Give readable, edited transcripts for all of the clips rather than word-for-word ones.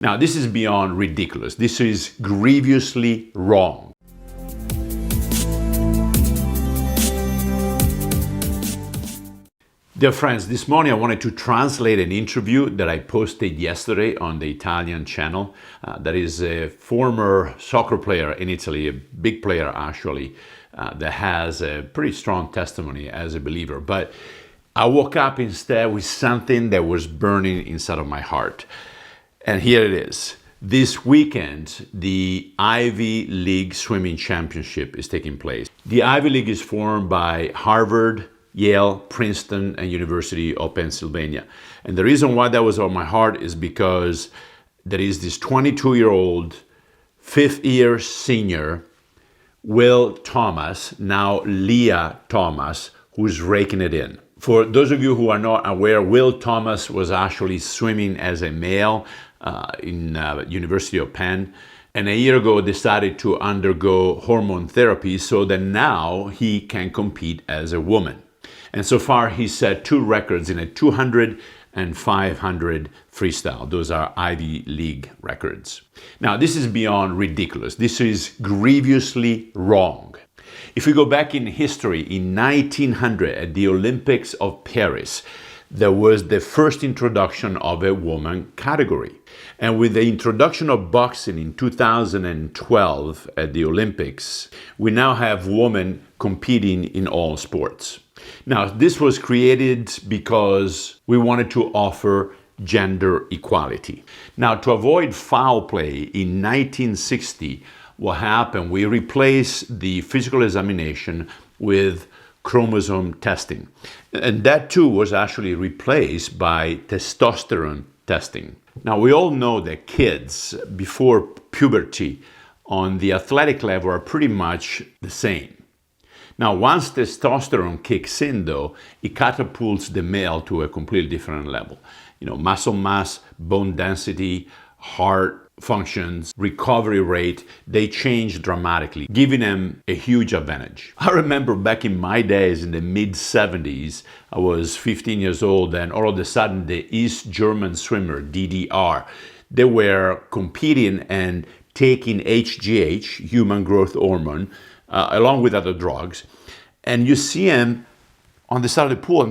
Now, this is beyond ridiculous. This is grievously wrong. Dear friends, this morning I wanted to translate an interview that I posted yesterday on the Italian channel. That is a former soccer player in Italy, a big player actually, that has a pretty strong testimony as a believer. But I woke up instead with something that was burning inside of my heart. And here it is. This weekend, the Ivy League Swimming Championship is taking place. The Ivy League is formed by Harvard, Yale, Princeton, and University of Pennsylvania. And the reason why that was on my heart is because there is this 22-year-old, fifth-year senior, Will Thomas, now Lia Thomas, who's raking it in. For those of you who are not aware, Will Thomas was actually swimming as a male in University of Penn, and a year ago decided to undergo hormone therapy so that now he can compete as a woman. And so far he set 2 records in a 200 and 500 freestyle. Those are Ivy League records. Now, this is beyond ridiculous. This is grievously wrong. If we go back in history, in 1900 at the Olympics of Paris, there was the first introduction of a woman category. And with the introduction of boxing in 2012 at the Olympics, we now have women competing in all sports. Now, this was created because we wanted to offer gender equality. Now, to avoid foul play, in 1960, what happened, we replaced the physical examination with chromosome testing. And that too was actually replaced by testosterone testing. Now, we all know that kids before puberty on the athletic level are pretty much the same. Now, once testosterone kicks in, though, it catapults the male to a completely different level. Muscle mass, bone density, heart functions, recovery rate, they change dramatically, giving them a huge advantage. I remember back in my days in the mid-70s, I was 15 years old, and all of a sudden the East German swimmer, DDR, they were competing and taking HGH, human growth hormone, along with other drugs. And you see them on the side of the pool, and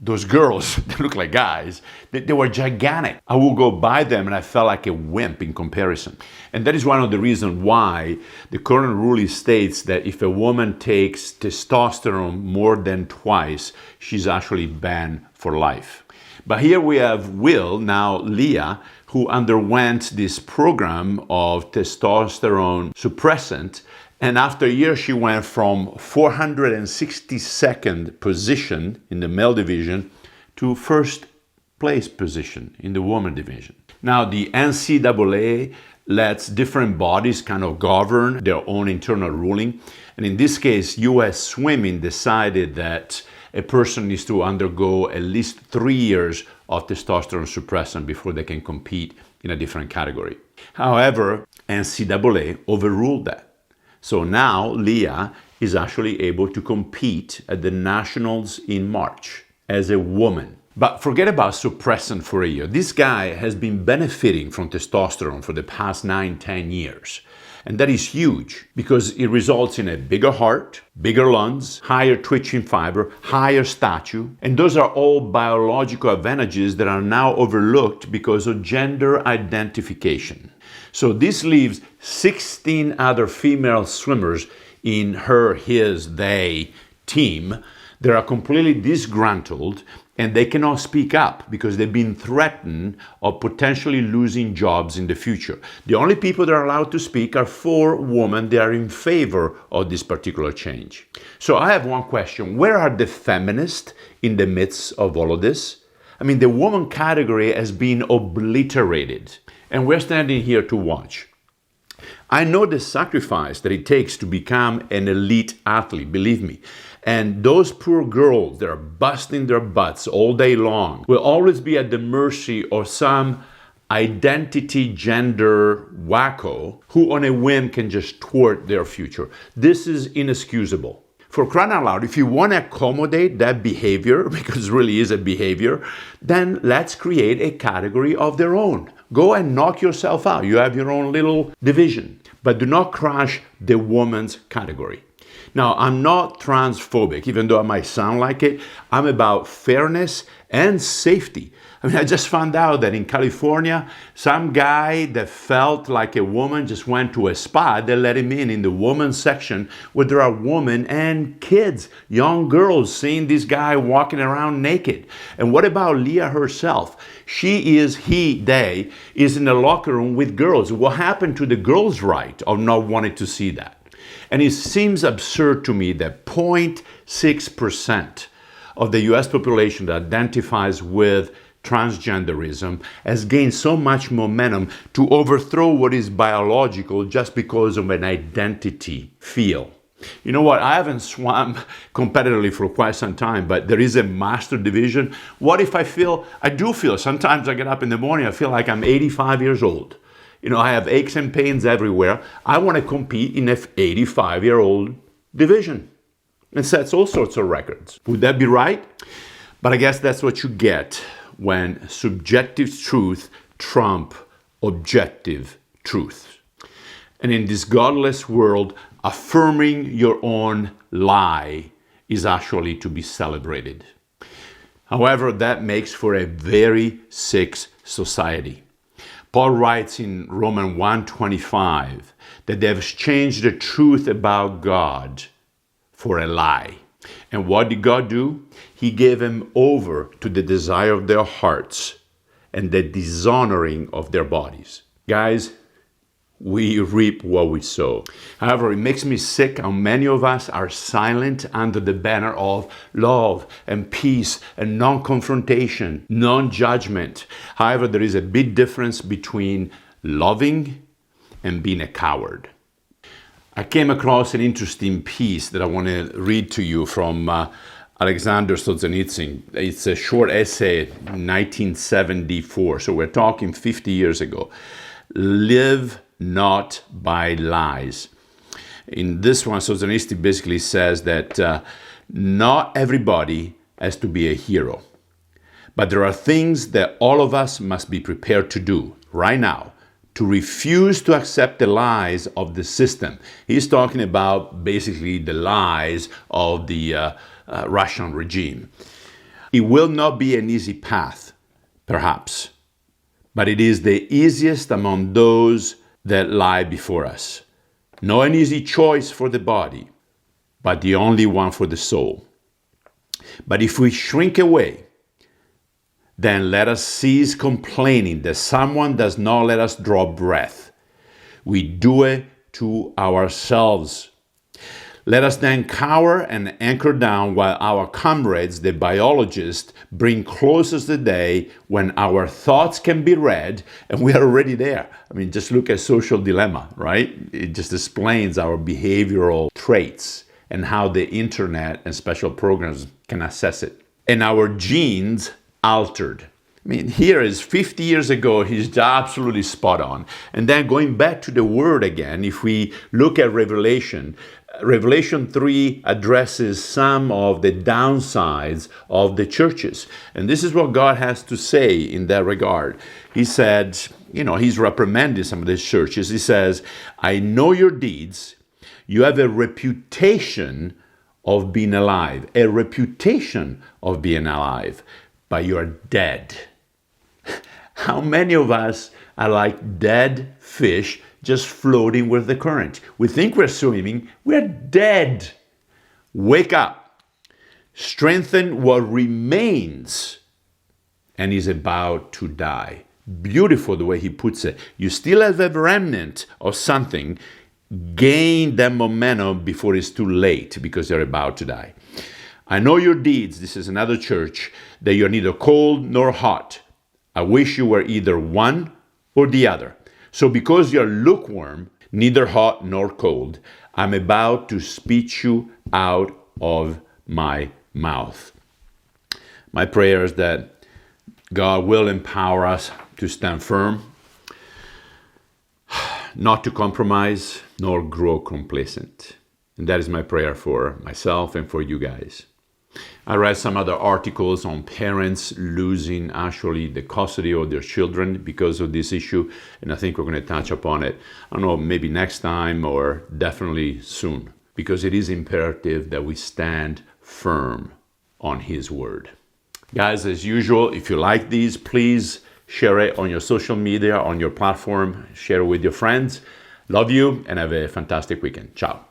those girls, they look like guys, they were gigantic. I would go by them and I felt like a wimp in comparison. And that is one of the reasons why the current rule states that if a woman takes testosterone more than twice, she's actually banned for life. But here we have Will, now Lia, who underwent this program of testosterone suppressant. And after a year, she went from 462nd position in the male division to first place position in the woman division. Now, the NCAA lets different bodies kind of govern their own internal ruling. And in this case, US Swimming decided that a person needs to undergo at least 3 years of testosterone suppressant before they can compete in a different category. However, NCAA overruled that. So now Lia is actually able to compete at the Nationals in March as a woman. But forget about suppressant for a year. This guy has been benefiting from testosterone for the past 9-10 years. And that is huge because it results in a bigger heart, bigger lungs, higher twitching fiber, higher stature. And those are all biological advantages that are now overlooked because of gender identification. So this leaves 16 other female swimmers in her, his, they team that are completely disgruntled and they cannot speak up because they've been threatened of potentially losing jobs in the future. The only people that are allowed to speak are 4 women that are in favor of this particular change. So I have one question. Where are the feminists in the midst of all of this? I mean, the woman category has been obliterated. And we're standing here to watch. I know the sacrifice that it takes to become an elite athlete, believe me. And those poor girls that are busting their butts all day long will always be at the mercy of some identity gender wacko who on a whim can just thwart their future. This is inexcusable. For crying out loud, if you want to accommodate that behavior, because it really is a behavior, then let's create a category of their own. Go and knock yourself out. You have your own little division. But do not crush the woman's category. Now, I'm not transphobic, even though I might sound like it. I'm about fairness and safety. I mean, I just found out that in California, some guy that felt like a woman just went to a spa. They let him in the women's section where there are women and kids, young girls, seeing this guy walking around naked. And what about Lia herself? They is in the locker room with girls. What happened to the girls' right of not wanting to see that? And it seems absurd to me that 0.6% of the US population that identifies with transgenderism has gained so much momentum to overthrow what is biological just because of an identity feel. You know what? I haven't swum competitively for quite some time, but there is a master division. What if I do feel, sometimes I get up in the morning, I feel like I'm 85 years old. You know, I have aches and pains everywhere. I want to compete in an 85-year-old division and sets all sorts of records. Would that be right? But I guess that's what you get when subjective truth trump objective truth. And in this godless world, affirming your own lie is actually to be celebrated. However, that makes for a very sick society. Paul writes in Romans 1:25 that they have exchanged the truth about God for a lie. And what did God do? He gave them over to the desire of their hearts and the dishonoring of their bodies. Guys, we reap what we sow. However, it makes me sick how many of us are silent under the banner of love and peace and non-confrontation, non-judgment. However, there is a big difference between loving and being a coward. I came across an interesting piece that I want to read to you from Alexander Solzhenitsyn. It's a short essay, 1974, so we're talking 50 years ago. Live not by lies. In this one, Solzhenitsyn basically says that not everybody has to be a hero, but there are things that all of us must be prepared to do right now, to refuse to accept the lies of the system. He's talking about basically the lies of the Russian regime. It will not be an easy path, perhaps, but it is the easiest among those that lie before us. Not an easy choice for the body, but the only one for the soul. But if we shrink away, then let us cease complaining that someone does not let us draw breath. We do it to ourselves. Let us then cower and anchor down while our comrades, the biologists, bring closer the day when our thoughts can be read, and we are already there. I mean, just look at Social Dilemma, right? It just explains our behavioral traits and how the internet and special programs can assess it. And our genes altered. I mean, here is 50 years ago, he's absolutely spot on. And then going back to the word again, if we look at Revelation 3 addresses some of the downsides of the churches. And this is what God has to say in that regard. He said, he's reprimanding some of these churches. He says, I know your deeds. You have a reputation of being alive, but you are dead. How many of us are like dead fish just floating with the current? We think we're swimming, we're dead. Wake up, strengthen what remains and is about to die. Beautiful the way he puts it. You still have a remnant of something. Gain that momentum before it's too late because you're about to die. I know your deeds, this is another church, that you're neither cold nor hot. I wish you were either one or the other. So because you're lukewarm, neither hot nor cold, I'm about to spit you out of my mouth. My prayer is that God will empower us to stand firm, not to compromise, nor grow complacent. And that is my prayer for myself and for you guys. I read some other articles on parents losing actually the custody of their children because of this issue, and I think we're going to touch upon it. I don't know, maybe next time or definitely soon, because it is imperative that we stand firm on His word. Guys, as usual, if you like these, please share it on your social media, on your platform, share it with your friends. Love you and have a fantastic weekend. Ciao.